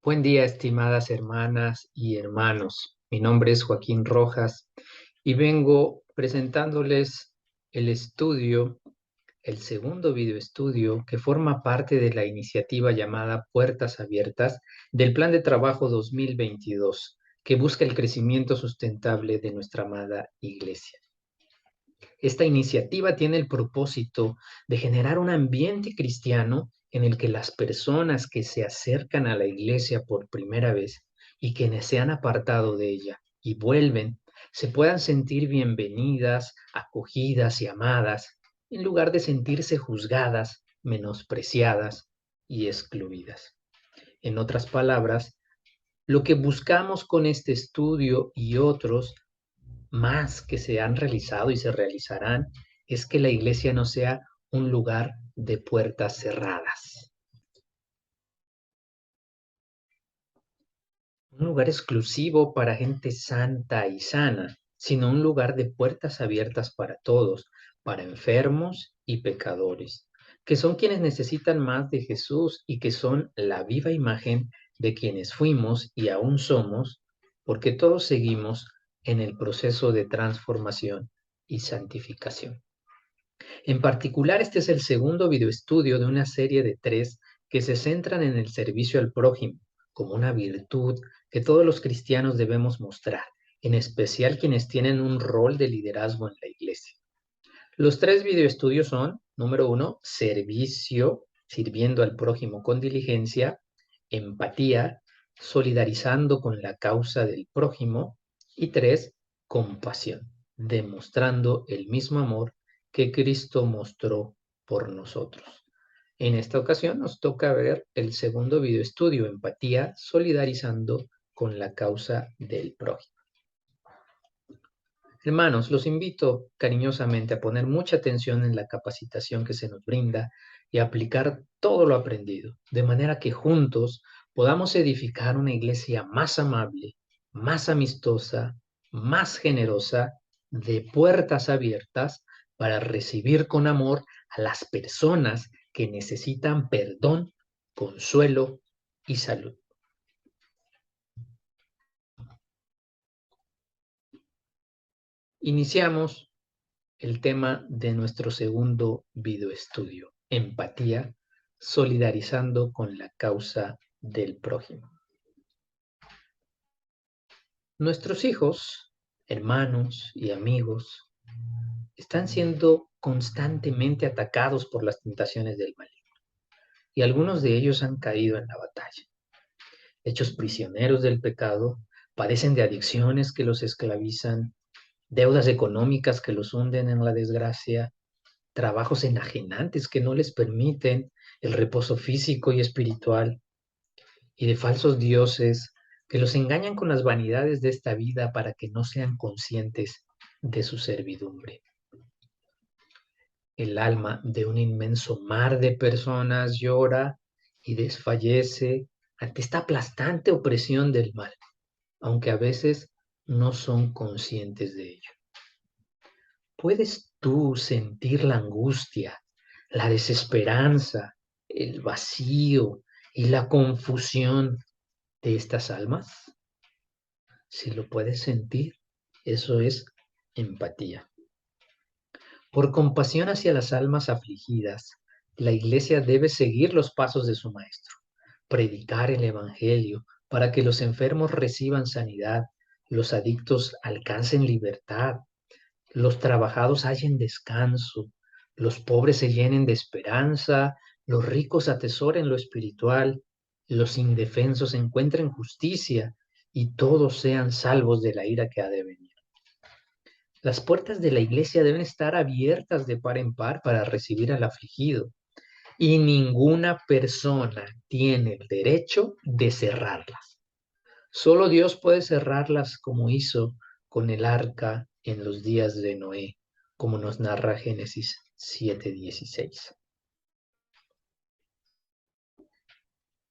Buen día, estimadas hermanas y hermanos. Mi nombre es Joaquín Rojas y vengo presentándoles el estudio, el segundo videoestudio que forma parte de la iniciativa llamada Puertas Abiertas del Plan de Trabajo 2022, que busca el crecimiento sustentable de nuestra amada Iglesia. Esta iniciativa tiene el propósito de generar un ambiente cristiano en el que las personas que se acercan a la iglesia por primera vez y quienes se han apartado de ella y vuelven, se puedan sentir bienvenidas, acogidas y amadas, en lugar de sentirse juzgadas, menospreciadas y excluidas. En otras palabras, lo que buscamos con este estudio y otros más que se han realizado y se realizarán es que la iglesia no sea un lugar de puertas cerradas, un lugar exclusivo para gente santa y sana, sino un lugar de puertas abiertas para todos, para enfermos y pecadores, que son quienes necesitan más de Jesús y que son la viva imagen de quienes fuimos y aún somos, porque todos seguimos en el proceso de transformación y santificación. En particular, este es el segundo videoestudio de una serie de 3 que se centran en el servicio al prójimo, como una virtud que todos los cristianos debemos mostrar, en especial quienes tienen un rol de liderazgo en la iglesia. Los 3 videoestudios son, número 1, servicio, sirviendo al prójimo con diligencia; empatía, solidarizando con la causa del prójimo; y 3, compasión, demostrando el mismo amor que Cristo mostró por nosotros. En esta ocasión nos toca ver el segundo videoestudio, empatía, solidarizando con la causa del prójimo. Hermanos, los invito cariñosamente a poner mucha atención en la capacitación que se nos brinda y a aplicar todo lo aprendido, de manera que juntos podamos edificar una iglesia más amable, más amistosa, más generosa, de puertas abiertas para recibir con amor a las personas que necesitan perdón, consuelo y salud. Iniciamos el tema de nuestro segundo videoestudio, empatía, solidarizando con la causa del prójimo. Nuestros hijos, hermanos y amigos están siendo constantemente atacados por las tentaciones del maligno, y algunos de ellos han caído en la batalla. Hechos prisioneros del pecado, padecen de adicciones que los esclavizan, deudas económicas que los hunden en la desgracia, trabajos enajenantes que no les permiten el reposo físico y espiritual, y de falsos dioses que los engañan con las vanidades de esta vida para que no sean conscientes de su servidumbre. El alma de un inmenso mar de personas llora y desfallece ante esta aplastante opresión del mal, aunque a veces no son conscientes de ello. ¿Puedes tú sentir la angustia, la desesperanza, el vacío y la confusión de estas almas? Si lo puedes sentir, eso es empatía. Por compasión hacia las almas afligidas, la Iglesia debe seguir los pasos de su Maestro, predicar el Evangelio para que los enfermos reciban sanidad, los adictos alcancen libertad, los trabajados hallen descanso, los pobres se llenen de esperanza, los ricos atesoren lo espiritual, los indefensos encuentren justicia y todos sean salvos de la ira que ha de venir. Las puertas de la iglesia deben estar abiertas de par en par para recibir al afligido, y ninguna persona tiene el derecho de cerrarlas. Solo Dios puede cerrarlas, como hizo con el arca en los días de Noé, como nos narra Génesis 7:16.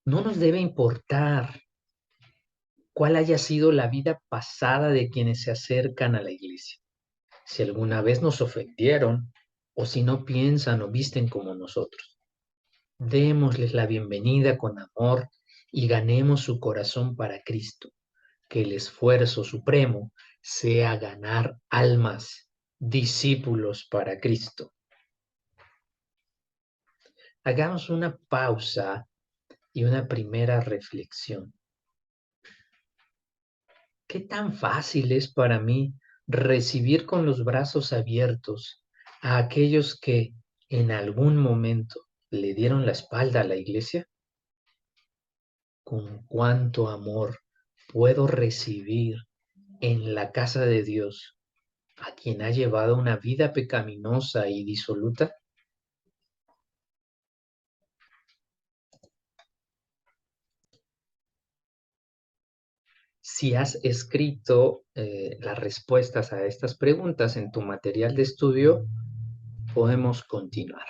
No nos debe importar cuál haya sido la vida pasada de quienes se acercan a la iglesia, si alguna vez nos ofendieron o si no piensan o visten como nosotros. Démosles la bienvenida con amor y ganemos su corazón para Cristo. Que el esfuerzo supremo sea ganar almas, discípulos para Cristo. Hagamos una pausa y una primera reflexión. ¿Qué tan fácil es para mí recibir con los brazos abiertos a aquellos que en algún momento le dieron la espalda a la iglesia? ¿Con cuánto amor puedo recibir en la casa de Dios a quien ha llevado una vida pecaminosa y disoluta? Si has escrito las respuestas a estas preguntas en tu material de estudio, podemos continuar.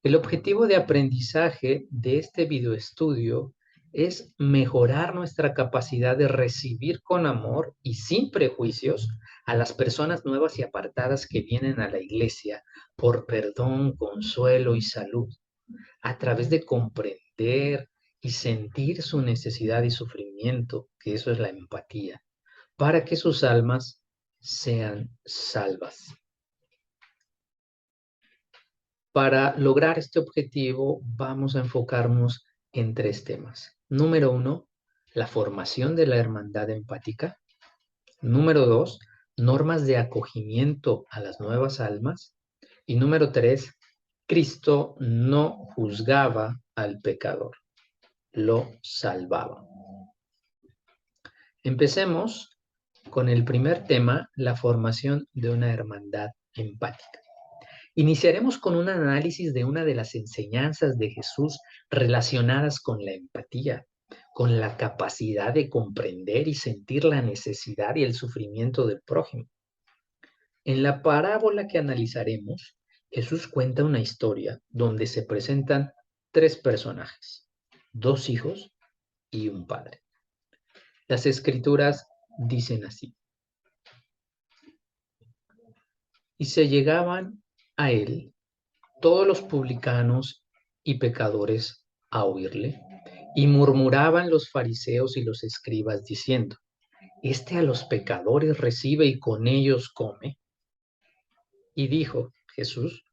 El objetivo de aprendizaje de este videoestudio es mejorar nuestra capacidad de recibir con amor y sin prejuicios a las personas nuevas y apartadas que vienen a la iglesia por perdón, consuelo y salud, a través de comprender y sentir su necesidad y sufrimiento, que eso es la empatía, para que sus almas sean salvas. Para lograr este objetivo, vamos a enfocarnos en 3 temas. Número 1, la formación de la hermandad empática. Número 2, normas de acogimiento a las nuevas almas. Y número 3, Cristo no juzgaba al pecador, lo salvaba. Empecemos con el primer tema, la formación de una hermandad empática. Iniciaremos con un análisis de una de las enseñanzas de Jesús relacionadas con la empatía, con la capacidad de comprender y sentir la necesidad y el sufrimiento del prójimo. En la parábola que analizaremos, Jesús cuenta una historia donde se presentan 3 personajes, 2 hijos y un padre. Las escrituras dicen así: y se llegaban a él todos los publicanos y pecadores a oírle, y murmuraban los fariseos y los escribas diciendo: Este a los pecadores recibe y con ellos come. Y dijo Jesús: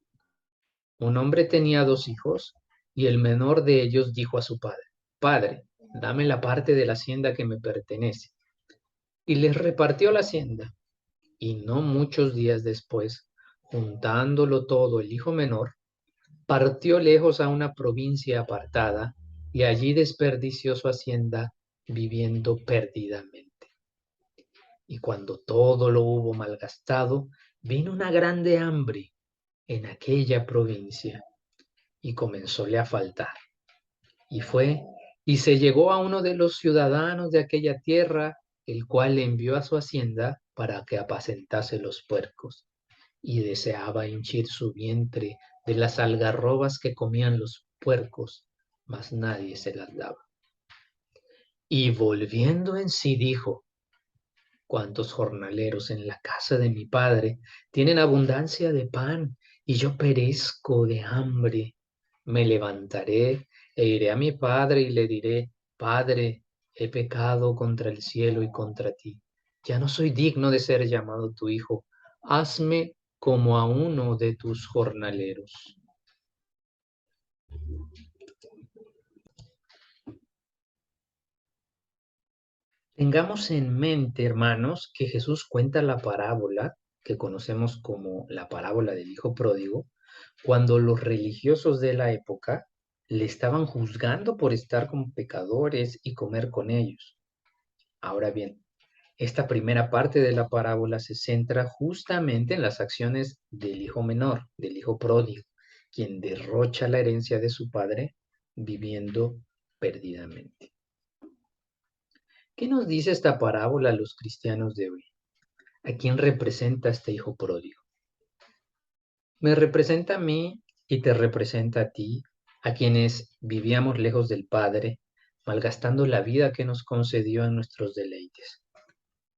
un hombre tenía 2 hijos, y el menor de ellos dijo a su padre: Padre, dame la parte de la hacienda que me pertenece. Y les repartió la hacienda. Y no muchos días después, juntándolo todo el hijo menor, partió lejos a una provincia apartada y allí desperdició su hacienda viviendo perdidamente. Y cuando todo lo hubo malgastado, vino una grande hambre en aquella provincia y comenzóle a faltar. Y fue y se llegó a uno de los ciudadanos de aquella tierra, el cual le envió a su hacienda para que apacentase los puercos, y deseaba henchir su vientre de las algarrobas que comían los puercos, mas nadie se las daba. Y volviendo en sí dijo: cuántos jornaleros en la casa de mi padre tienen abundancia de pan, y yo perezco de hambre. Me levantaré e iré a mi padre y le diré: Padre, he pecado contra el cielo y contra ti. Ya no soy digno de ser llamado tu hijo. Hazme como a uno de tus jornaleros. Tengamos en mente, hermanos, que Jesús cuenta la parábola que conocemos como la parábola del hijo pródigo, cuando los religiosos de la época le estaban juzgando por estar con pecadores y comer con ellos. Ahora bien, esta primera parte de la parábola se centra justamente en las acciones del hijo menor, del hijo pródigo, quien derrocha la herencia de su padre viviendo perdidamente. ¿Qué nos dice esta parábola a los cristianos de hoy? ¿A quién representa este hijo pródigo? Me representa a mí y te representa a ti, a quienes vivíamos lejos del Padre, malgastando la vida que nos concedió en nuestros deleites,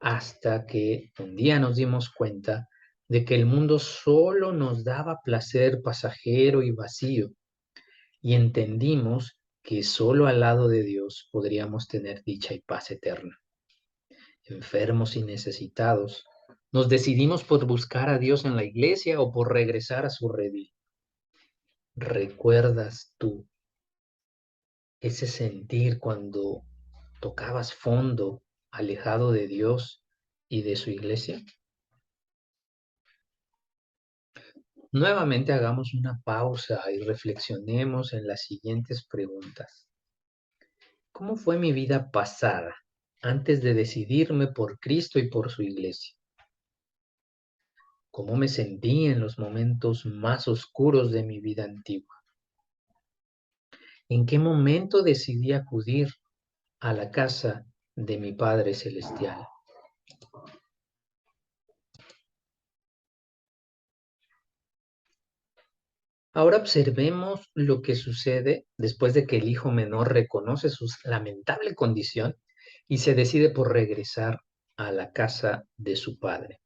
hasta que un día nos dimos cuenta de que el mundo solo nos daba placer pasajero y vacío, y entendimos que solo al lado de Dios podríamos tener dicha y paz eterna. Enfermos y necesitados, nos decidimos por buscar a Dios en la iglesia o por regresar a su redil. ¿Recuerdas tú ese sentir cuando tocabas fondo, alejado de Dios y de su iglesia? Nuevamente hagamos una pausa y reflexionemos en las siguientes preguntas. ¿Cómo fue mi vida pasada antes de decidirme por Cristo y por su iglesia? ¿Cómo me sentí en los momentos más oscuros de mi vida antigua? ¿En qué momento decidí acudir a la casa de mi Padre Celestial? Ahora observemos lo que sucede después de que el hijo menor reconoce su lamentable condición y se decide por regresar a la casa de su padre.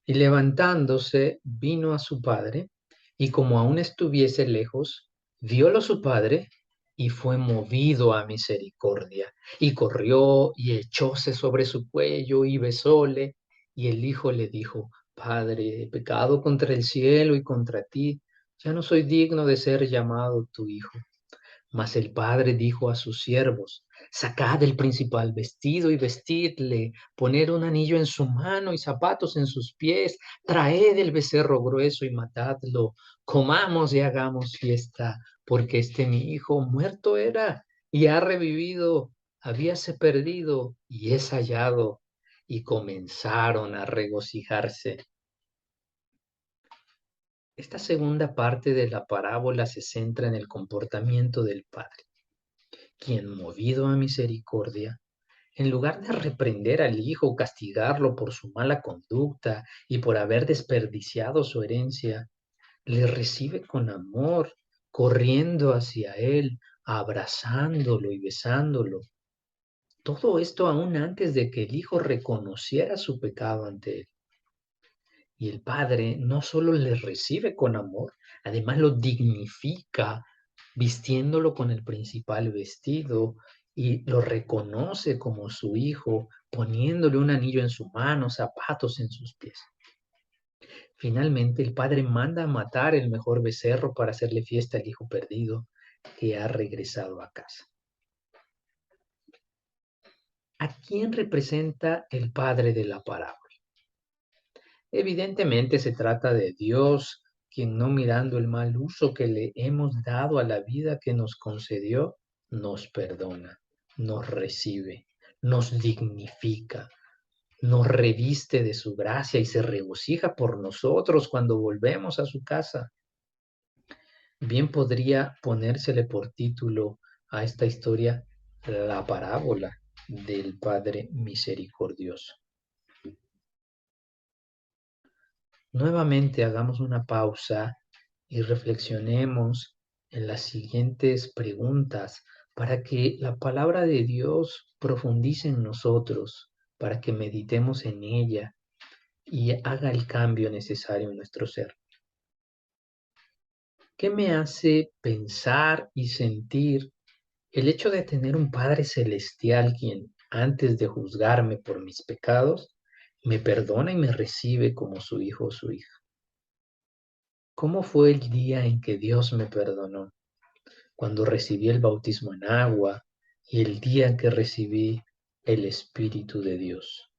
Y levantándose, vino a su padre, y como aún estuviese lejos, viólo su padre, y fue movido a misericordia, y corrió, y echóse sobre su cuello, y besóle, y el hijo le dijo: Padre, he pecado contra el cielo y contra ti, ya no soy digno de ser llamado tu hijo. Mas el padre dijo a sus siervos: Sacad el principal vestido y vestidle, poned un anillo en su mano y zapatos en sus pies, traed el becerro grueso y matadlo, comamos y hagamos fiesta, porque este mi hijo muerto era y ha revivido, habíase perdido y es hallado. Y comenzaron a regocijarse. Esta segunda parte de la parábola se centra en el comportamiento del padre, quien, movido a misericordia, en lugar de reprender al hijo o castigarlo por su mala conducta y por haber desperdiciado su herencia, le recibe con amor, corriendo hacia él, abrazándolo y besándolo. Todo esto aún antes de que el hijo reconociera su pecado ante él. Y el padre no solo le recibe con amor, además lo dignifica, vistiéndolo con el principal vestido, y lo reconoce como su hijo, poniéndole un anillo en su mano, zapatos en sus pies. Finalmente, el padre manda a matar el mejor becerro para hacerle fiesta al hijo perdido que ha regresado a casa. ¿A quién representa el padre de la parábola? Evidentemente se trata de Dios, quien, no mirando el mal uso que le hemos dado a la vida que nos concedió, nos perdona, nos recibe, nos dignifica, nos reviste de su gracia y se regocija por nosotros cuando volvemos a su casa. Bien podría ponérsele por título a esta historia la parábola del Padre misericordioso. Nuevamente hagamos una pausa y reflexionemos en las siguientes preguntas para que la palabra de Dios profundice en nosotros, para que meditemos en ella y haga el cambio necesario en nuestro ser. ¿Qué me hace pensar y sentir el hecho de tener un Padre celestial quien, antes de juzgarme por mis pecados, me perdona y me recibe como su hijo o su hija? ¿Cómo fue el día en que Dios me perdonó? Cuando recibí el bautismo en agua y el día en que recibí el Espíritu de Dios.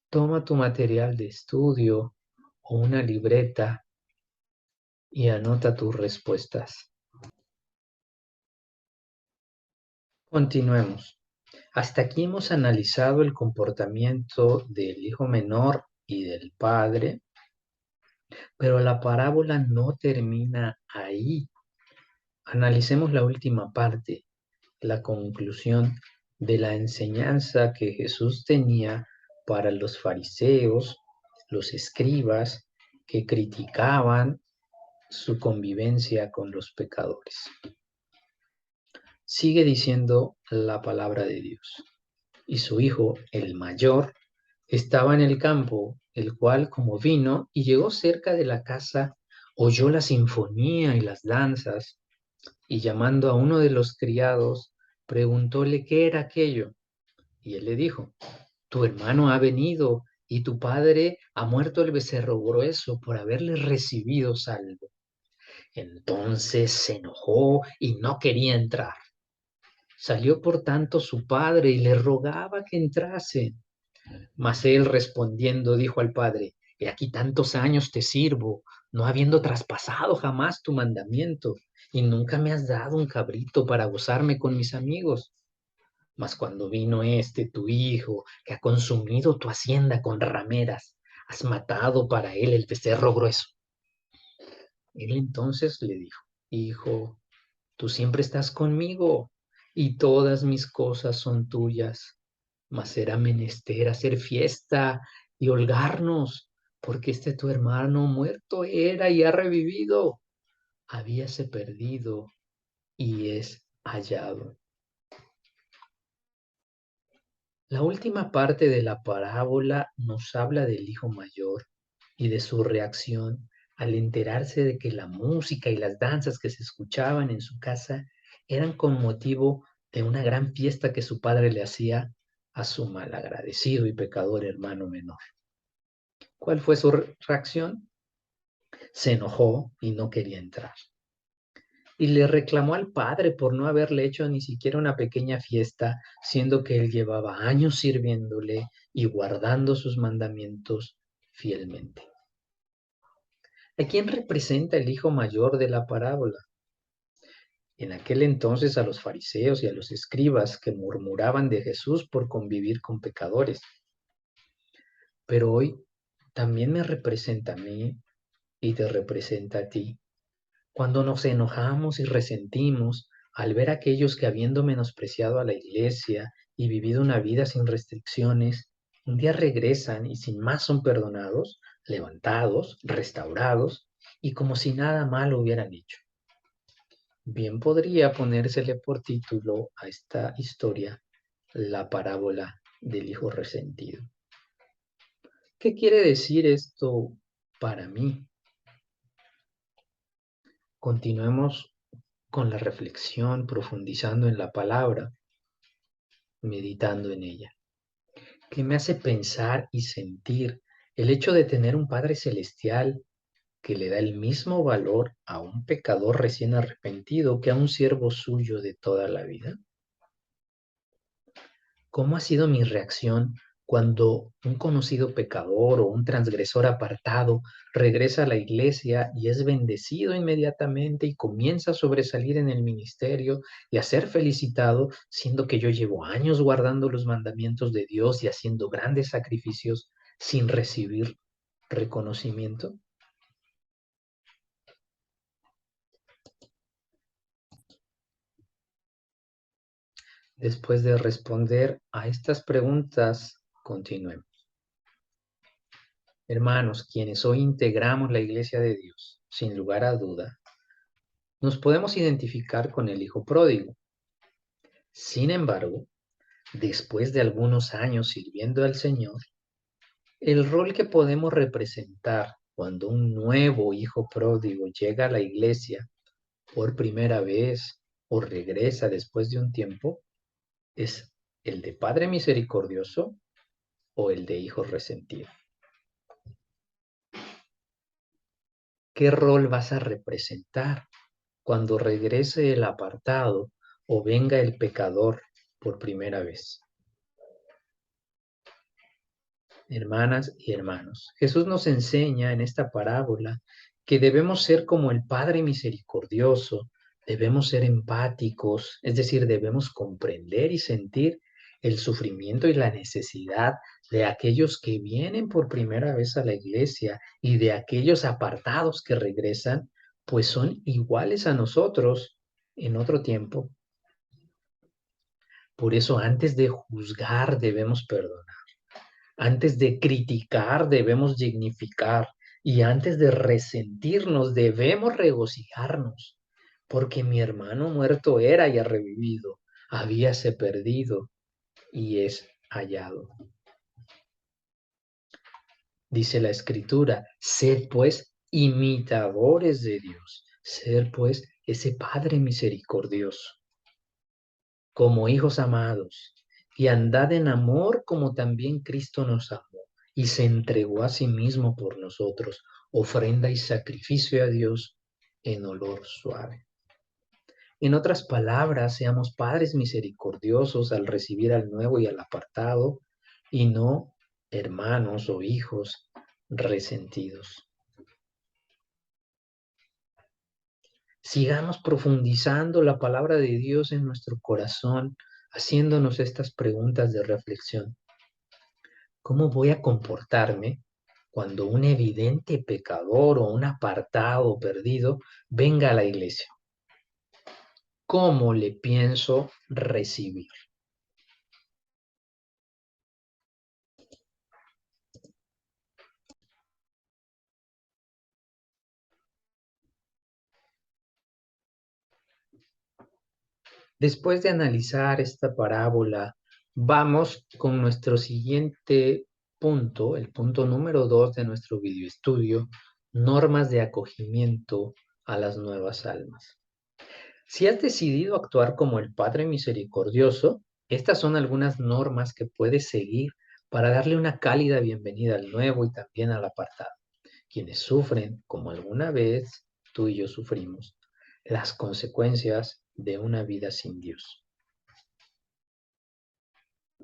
Toma tu material de estudio o una libreta y anota tus respuestas. Continuemos. Hasta aquí hemos analizado el comportamiento del hijo menor y del padre, pero la parábola no termina ahí. Analicemos la última parte, la conclusión de la enseñanza que Jesús tenía para los fariseos, los escribas, que criticaban su convivencia con los pecadores. Sigue diciendo la palabra de Dios. Y su hijo, el mayor, estaba en el campo, el cual, como vino y llegó cerca de la casa, oyó la sinfonía y las danzas, y llamando a uno de los criados, preguntóle qué era aquello. Y él le dijo, tu hermano ha venido y tu padre ha muerto el becerro grueso por haberle recibido salvo. Entonces se enojó y no quería entrar. Salió por tanto su padre y le rogaba que entrase. Mas él respondiendo dijo al padre, he aquí tantos años te sirvo, no habiendo traspasado jamás tu mandamiento, y nunca me has dado un cabrito para gozarme con mis amigos. Mas cuando vino este tu hijo, que ha consumido tu hacienda con rameras, has matado para él el becerro grueso. Él entonces le dijo, hijo, tú siempre estás conmigo y todas mis cosas son tuyas, mas era menester hacer fiesta y holgarnos, porque este tu hermano muerto era y ha revivido, habíase perdido y es hallado. La última parte de la parábola nos habla del hijo mayor y de su reacción al enterarse de que la música y las danzas que se escuchaban en su casa eran con motivo de una gran fiesta que su padre le hacía a su malagradecido y pecador hermano menor. ¿Cuál fue su reacción? Se enojó y no quería entrar. Y le reclamó al padre por no haberle hecho ni siquiera una pequeña fiesta, siendo que él llevaba años sirviéndole y guardando sus mandamientos fielmente. ¿A quién representa el hijo mayor de la parábola? En aquel entonces a los fariseos y a los escribas que murmuraban de Jesús por convivir con pecadores. Pero hoy también me representa a mí y te representa a ti. Cuando nos enojamos y resentimos al ver a aquellos que habiendo menospreciado a la iglesia y vivido una vida sin restricciones, un día regresan y sin más son perdonados, levantados, restaurados y como si nada malo hubieran hecho. Bien podría ponérsele por título a esta historia la parábola del hijo resentido. ¿Qué quiere decir esto para mí? Continuemos con la reflexión, profundizando en la palabra, meditando en ella. ¿Qué me hace pensar y sentir el hecho de tener un Padre Celestial que le da el mismo valor a un pecador recién arrepentido que a un siervo suyo de toda la vida? ¿Cómo ha sido mi reacción cuando un conocido pecador o un transgresor apartado regresa a la iglesia y es bendecido inmediatamente y comienza a sobresalir en el ministerio y a ser felicitado, siendo que yo llevo años guardando los mandamientos de Dios y haciendo grandes sacrificios sin recibir reconocimiento? Después de responder a estas preguntas, continuemos. Hermanos, quienes hoy integramos la Iglesia de Dios, sin lugar a duda, nos podemos identificar con el Hijo Pródigo. Sin embargo, después de algunos años sirviendo al Señor, el rol que podemos representar cuando un nuevo Hijo Pródigo llega a la Iglesia por primera vez o regresa después de un tiempo es el de Padre Misericordioso o el de Hijo Resentido. ¿Qué rol vas a representar cuando regrese el apartado o venga el pecador por primera vez? Hermanas y hermanos, Jesús nos enseña en esta parábola que debemos ser como el Padre misericordioso, debemos ser empáticos, es decir, debemos comprender y sentir el sufrimiento y la necesidad de aquellos que vienen por primera vez a la iglesia y de aquellos apartados que regresan, pues son iguales a nosotros en otro tiempo. Por eso antes de juzgar debemos perdonar. Antes de criticar debemos dignificar y antes de resentirnos debemos regocijarnos, porque mi hermano muerto era y ha revivido, habíase perdido y es hallado. Dice la Escritura, sed pues imitadores de Dios, ser pues ese Padre misericordioso, como hijos amados, y andad en amor como también Cristo nos amó y se entregó a sí mismo por nosotros, ofrenda y sacrificio a Dios en olor suave. En otras palabras, seamos padres misericordiosos al recibir al nuevo y al apartado, y no hermanos o hijos resentidos. Sigamos profundizando la palabra de Dios en nuestro corazón, haciéndonos estas preguntas de reflexión. ¿Cómo voy a comportarme cuando un evidente pecador o un apartado perdido venga a la iglesia? ¿Cómo le pienso recibir? Después de analizar esta parábola, vamos con nuestro siguiente punto, el punto número 2 de nuestro videoestudio, normas de acogimiento a las nuevas almas. Si has decidido actuar como el Padre Misericordioso, estas son algunas normas que puedes seguir para darle una cálida bienvenida al nuevo y también al apartado, quienes sufren, como alguna vez tú y yo sufrimos, las consecuencias de una vida sin Dios.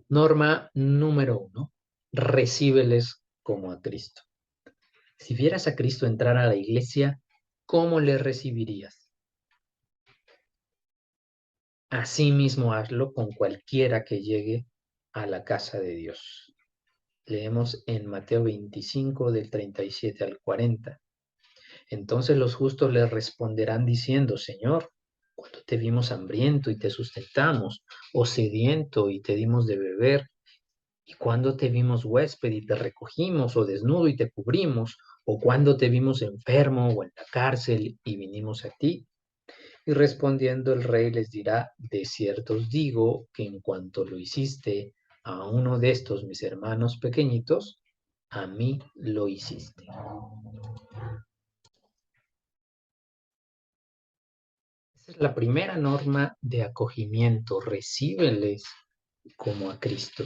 Norma número 1. Recíbeles como a Cristo. Si vieras a Cristo entrar a la iglesia, ¿cómo le recibirías? Así mismo hazlo con cualquiera que llegue a la casa de Dios. Leemos en Mateo 25 del 37 al 40. Entonces los justos le responderán diciendo, Señor, cuando te vimos hambriento y te sustentamos, o sediento y te dimos de beber, y cuando te vimos huésped y te recogimos, o desnudo y te cubrimos, o cuando te vimos enfermo o en la cárcel y vinimos a ti. Y respondiendo el rey les dirá, de cierto os digo que en cuanto lo hiciste a uno de estos mis hermanos pequeñitos, a mí lo hiciste. Esa es la primera norma de acogimiento, recíbeles como a Cristo.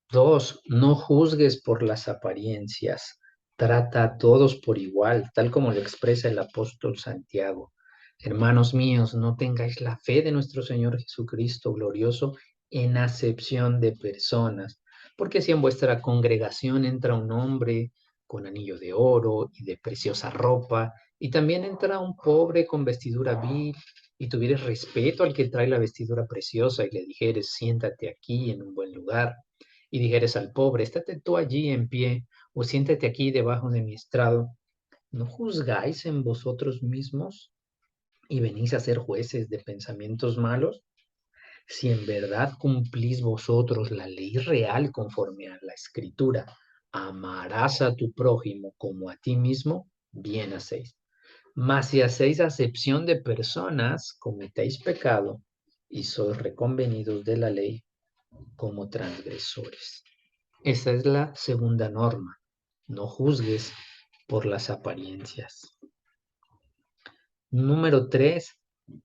2. No juzgues por las apariencias. Trata a todos por igual, tal como lo expresa el apóstol Santiago. Hermanos míos, no tengáis la fe de nuestro Señor Jesucristo glorioso en acepción de personas, porque si en vuestra congregación entra un hombre con anillo de oro y de preciosa ropa, y también entra un pobre con vestidura vil, y tuvieres respeto al que trae la vestidura preciosa y le dijeres, siéntate aquí en un buen lugar, y dijeres al pobre, estate tú allí en pie, o siéntate aquí debajo de mi estrado, ¿no juzgáis en vosotros mismos y venís a ser jueces de pensamientos malos? Si en verdad cumplís vosotros la ley real conforme a la escritura, amarás a tu prójimo como a ti mismo, bien hacéis. Mas si hacéis acepción de personas, cometéis pecado y sois reconvenidos de la ley como transgresores. Esa es la segunda norma. No juzgues por las apariencias. Número 3.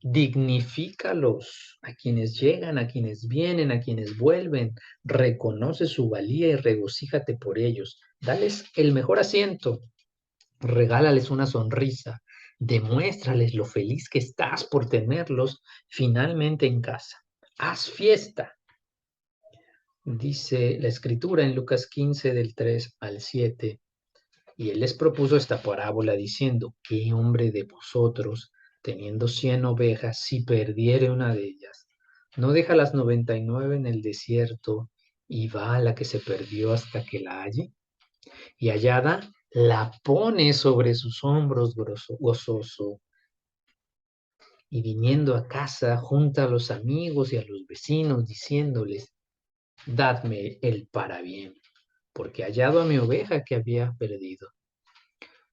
Dignifícalos a quienes llegan, a quienes vienen, a quienes vuelven. Reconoce su valía y regocíjate por ellos. Dales el mejor asiento. Regálales una sonrisa. Demuéstrales lo feliz que estás por tenerlos finalmente en casa. Haz fiesta. Dice la escritura en Lucas 15 del 3 al 7. Y él les propuso esta parábola diciendo, ¿qué hombre de vosotros, teniendo 100 ovejas, si perdiere una de ellas, no deja las 99 en el desierto y va a la que se perdió hasta que la halle? Y hallada, la pone sobre sus hombros gozoso, y viniendo a casa, junta a los amigos y a los vecinos, diciéndoles, dadme el parabién, porque he hallado a mi oveja que había perdido.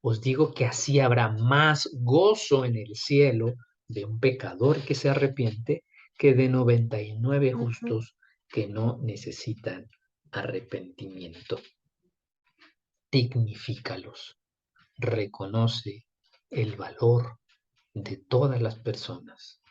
Os digo que así habrá más gozo en el cielo de un pecador que se arrepiente que de 99 justos que no necesitan arrepentimiento. Dignifícalos, reconoce el valor de todas las personas.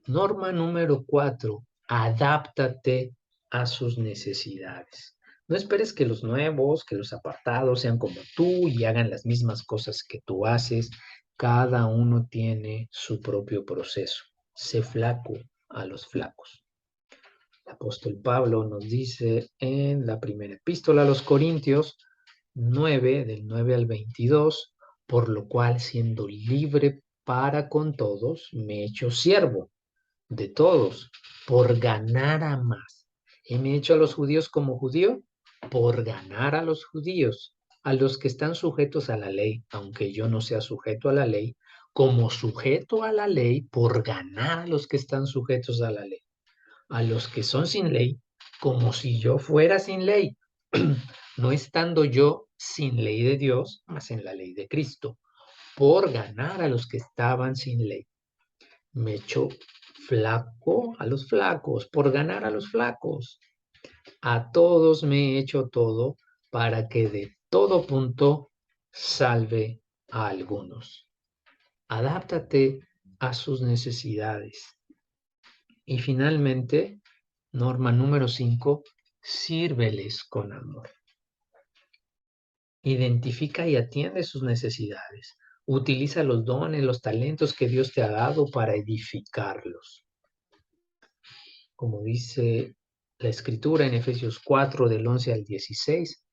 Norma número 4. Adáptate a sus necesidades. No esperes que los nuevos, que los apartados sean como tú y hagan las mismas cosas que tú haces. Cada uno tiene su propio proceso. Sé flaco a los flacos. El apóstol Pablo nos dice en la primera epístola a los Corintios 9, del 9 al 22, por lo cual, siendo libre para con todos, me he hecho siervo de todos, por ganar a más. ¿Y me he hecho a los judíos como judío? Por ganar a los judíos, a los que están sujetos a la ley, aunque yo no sea sujeto a la ley, como sujeto a la ley, por ganar a los que están sujetos a la ley, a los que son sin ley, como si yo fuera sin ley, no estando yo sin ley de Dios, mas en la ley de Cristo, por ganar a los que estaban sin ley. Me echo flaco a los flacos, por ganar a los flacos. A todos me he hecho todo para que de todo punto salve a algunos. Adáptate a sus necesidades. Y finalmente, norma número 5, sírveles con amor. Identifica y atiende sus necesidades. Utiliza los dones, los talentos que Dios te ha dado para edificarlos. Como dice la Escritura en Efesios 4, del 11 al 16,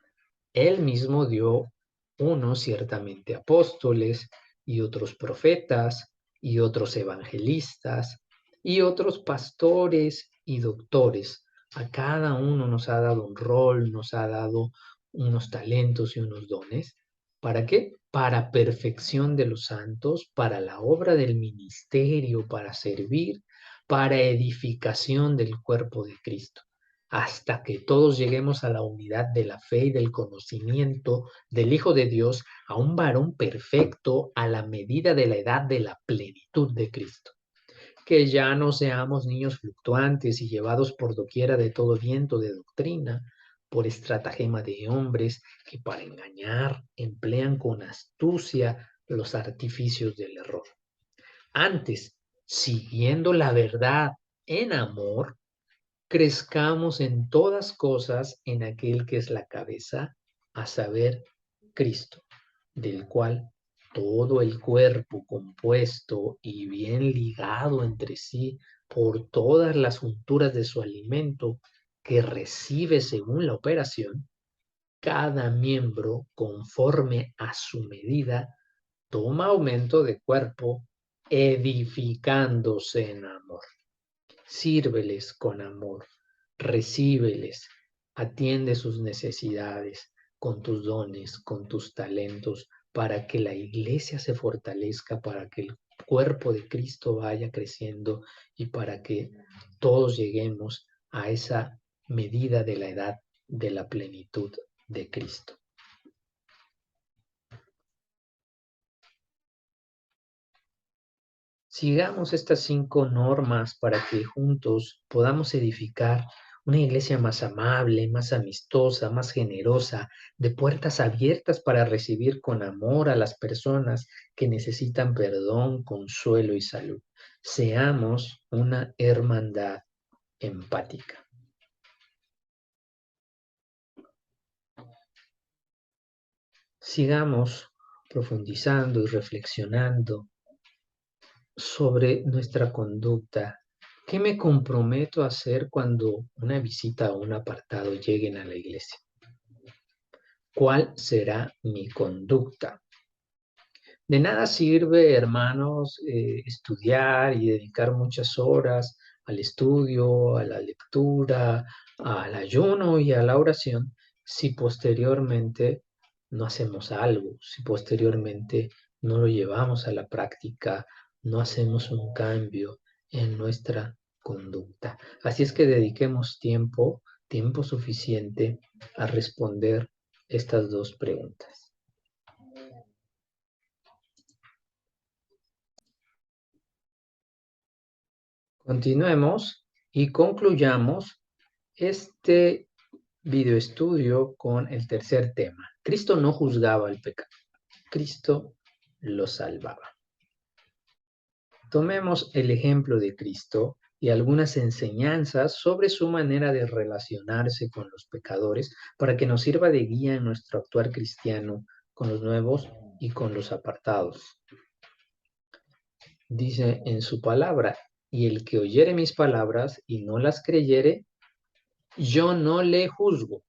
Él mismo dio unos ciertamente apóstoles y otros profetas y otros evangelistas y otros pastores y doctores. A cada uno nos ha dado un rol, nos ha dado unos talentos y unos dones. ¿Para qué? Para perfección de los santos, para la obra del ministerio, para servir, para edificación del cuerpo de Cristo, hasta que todos lleguemos a la unidad de la fe y del conocimiento del Hijo de Dios, a un varón perfecto, a la medida de la edad de la plenitud de Cristo. Que ya no seamos niños fluctuantes y llevados por doquiera de todo viento de doctrina, por estratagema de hombres que para engañar emplean con astucia los artificios del error. Antes, siguiendo la verdad en amor, crezcamos en todas cosas en aquel que es la cabeza, a saber, Cristo, del cual todo el cuerpo compuesto y bien ligado entre sí por todas las junturas de su alimento que recibe según la operación, cada miembro conforme a su medida toma aumento de cuerpo, edificándose en amor. Sírveles con amor, recíbeles, atiende sus necesidades con tus dones, con tus talentos, para que la iglesia se fortalezca, para que el cuerpo de Cristo vaya creciendo y para que todos lleguemos a esa medida de la edad de la plenitud de Cristo. Sigamos estas 5 normas para que juntos podamos edificar una iglesia más amable, más amistosa, más generosa, de puertas abiertas para recibir con amor a las personas que necesitan perdón, consuelo y salud. Seamos una hermandad empática. Sigamos profundizando y reflexionando sobre nuestra conducta. ¿Qué me comprometo a hacer cuando una visita o un apartado lleguen a la iglesia? ¿Cuál será mi conducta? De nada sirve, hermanos, estudiar y dedicar muchas horas al estudio, a la lectura, al ayuno y a la oración, si posteriormente no hacemos algo, si posteriormente no lo llevamos a la práctica, no hacemos un cambio en nuestra conducta. Así es que dediquemos tiempo, tiempo suficiente a responder estas 2 preguntas. Continuemos y concluyamos este video estudio con el tercer tema. Cristo no juzgaba el pecado, Cristo lo salvaba. Tomemos el ejemplo de Cristo y algunas enseñanzas sobre su manera de relacionarse con los pecadores para que nos sirva de guía en nuestro actuar cristiano con los nuevos y con los apartados. Dice en su palabra, y el que oyere mis palabras y no las creyere, yo no le juzgo,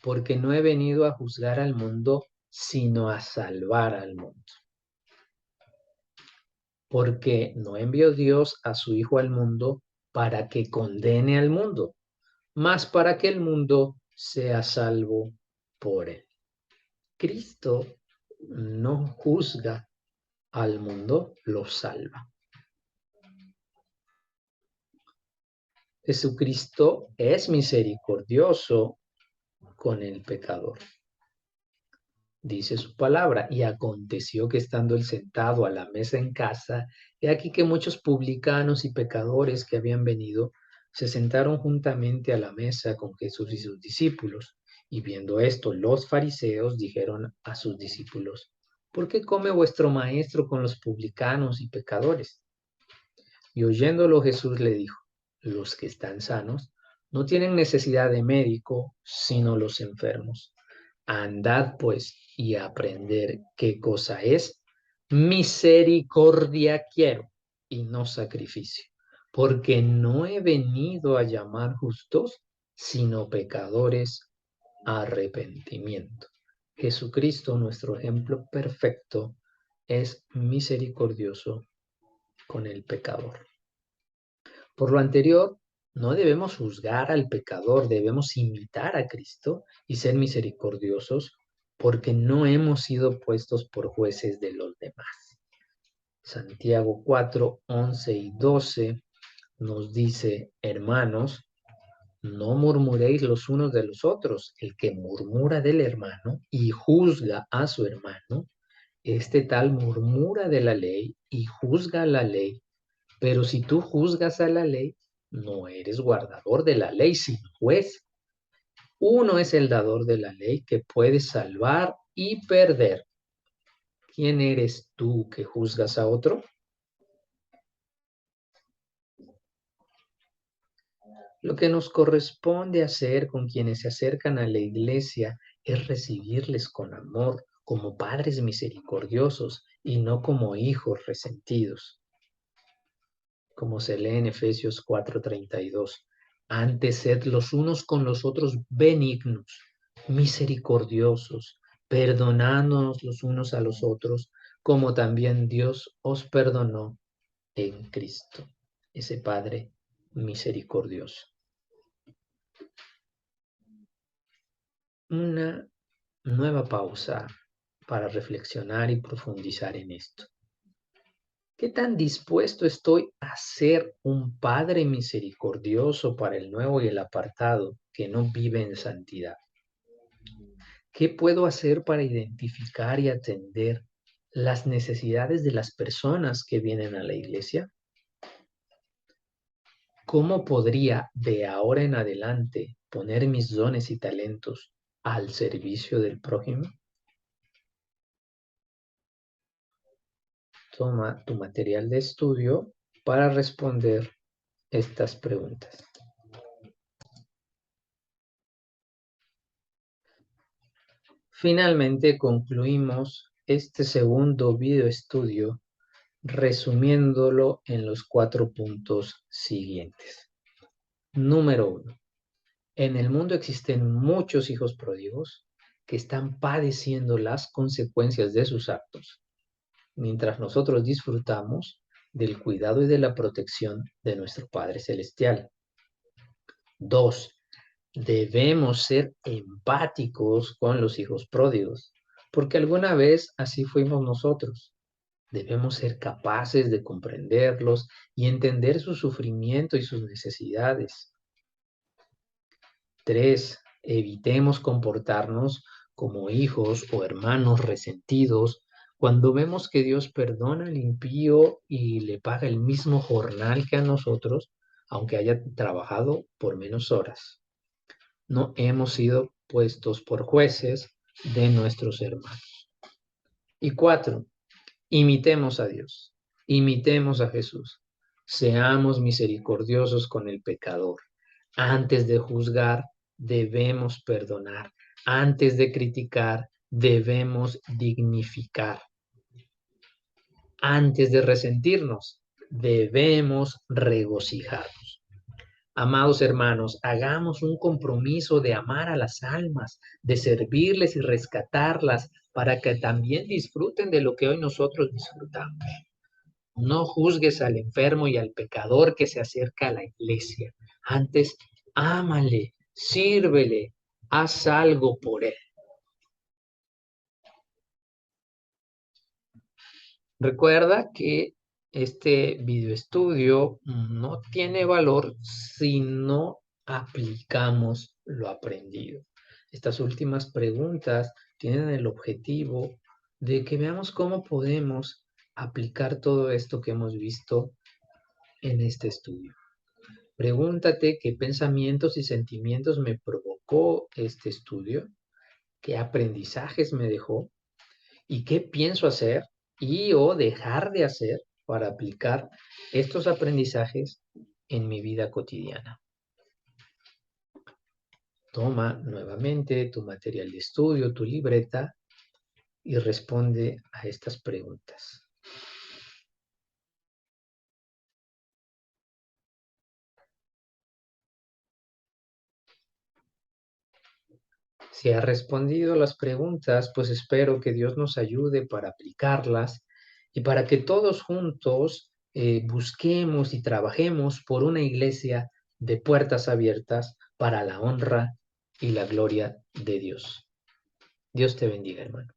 porque no he venido a juzgar al mundo, sino a salvar al mundo. Porque no envió Dios a su Hijo al mundo para que condene al mundo, mas para que el mundo sea salvo por él. Cristo no juzga al mundo, lo salva. Jesucristo es misericordioso con el pecador. Dice su palabra, y aconteció que estando él sentado a la mesa en casa, he aquí que muchos publicanos y pecadores que habían venido se sentaron juntamente a la mesa con Jesús y sus discípulos. Y viendo esto, los fariseos dijeron a sus discípulos, ¿por qué come vuestro maestro con los publicanos y pecadores? Y oyéndolo Jesús le dijo, los que están sanos no tienen necesidad de médico, sino los enfermos. Andad pues y aprender qué cosa es misericordia quiero y no sacrificio, porque no he venido a llamar justos, sino pecadores a arrepentimiento. Jesucristo, nuestro ejemplo perfecto, es misericordioso con el pecador. Por lo anterior, no debemos juzgar al pecador, debemos imitar a Cristo y ser misericordiosos porque no hemos sido puestos por jueces de los demás. Santiago 4, 11 y 12 nos dice, hermanos, no murmuréis los unos de los otros. El que murmura del hermano y juzga a su hermano, este tal murmura de la ley y juzga la ley. Pero si tú juzgas a la ley, no eres guardador de la ley, sino juez. Uno es el dador de la ley que puede salvar y perder. ¿Quién eres tú que juzgas a otro? Lo que nos corresponde hacer con quienes se acercan a la iglesia es recibirles con amor, como padres misericordiosos y no como hijos resentidos. Como se lee en Efesios 4:32. Antes sed los unos con los otros benignos, misericordiosos, perdonándonos los unos a los otros, como también Dios os perdonó en Cristo, ese Padre misericordioso. Una nueva pausa para reflexionar y profundizar en esto. ¿Qué tan dispuesto estoy a ser un Padre misericordioso para el nuevo y el apartado que no vive en santidad? ¿Qué puedo hacer para identificar y atender las necesidades de las personas que vienen a la iglesia? ¿Cómo podría de ahora en adelante poner mis dones y talentos al servicio del prójimo? Toma tu material de estudio para responder estas preguntas. Finalmente concluimos este segundo video estudio resumiéndolo en los 4 puntos siguientes. Número 1. En el mundo existen muchos hijos pródigos que están padeciendo las consecuencias de sus actos, mientras nosotros disfrutamos del cuidado y de la protección de nuestro Padre Celestial. 2. Debemos ser empáticos con los hijos pródigos, porque alguna vez así fuimos nosotros. Debemos ser capaces de comprenderlos y entender su sufrimiento y sus necesidades. 3. Evitemos comportarnos como hijos o hermanos resentidos cuando vemos que Dios perdona al impío y le paga el mismo jornal que a nosotros, aunque haya trabajado por menos horas. No hemos sido puestos por jueces, de nuestros hermanos. Y 4, imitemos a Dios, imitemos a Jesús. Seamos misericordiosos con el pecador. Antes de juzgar, debemos perdonar. Antes de criticar, debemos dignificar. Antes de resentirnos, debemos regocijarnos. Amados hermanos, hagamos un compromiso de amar a las almas, de servirles y rescatarlas para que también disfruten de lo que hoy nosotros disfrutamos. No juzgues al enfermo y al pecador que se acerca a la iglesia. Antes, ámale, sírvele, haz algo por él. Recuerda que este video estudio no tiene valor si no aplicamos lo aprendido. Estas últimas preguntas tienen el objetivo de que veamos cómo podemos aplicar todo esto que hemos visto en este estudio. Pregúntate qué pensamientos y sentimientos me provocó este estudio, qué aprendizajes me dejó y qué pienso hacer y o dejar de hacer para aplicar estos aprendizajes en mi vida cotidiana. Toma nuevamente tu material de estudio, tu libreta y responde a estas preguntas. Si has respondido las preguntas, pues espero que Dios nos ayude para aplicarlas y para que todos juntos busquemos y trabajemos por una iglesia de puertas abiertas para la honra y la gloria de Dios. Dios te bendiga, hermano.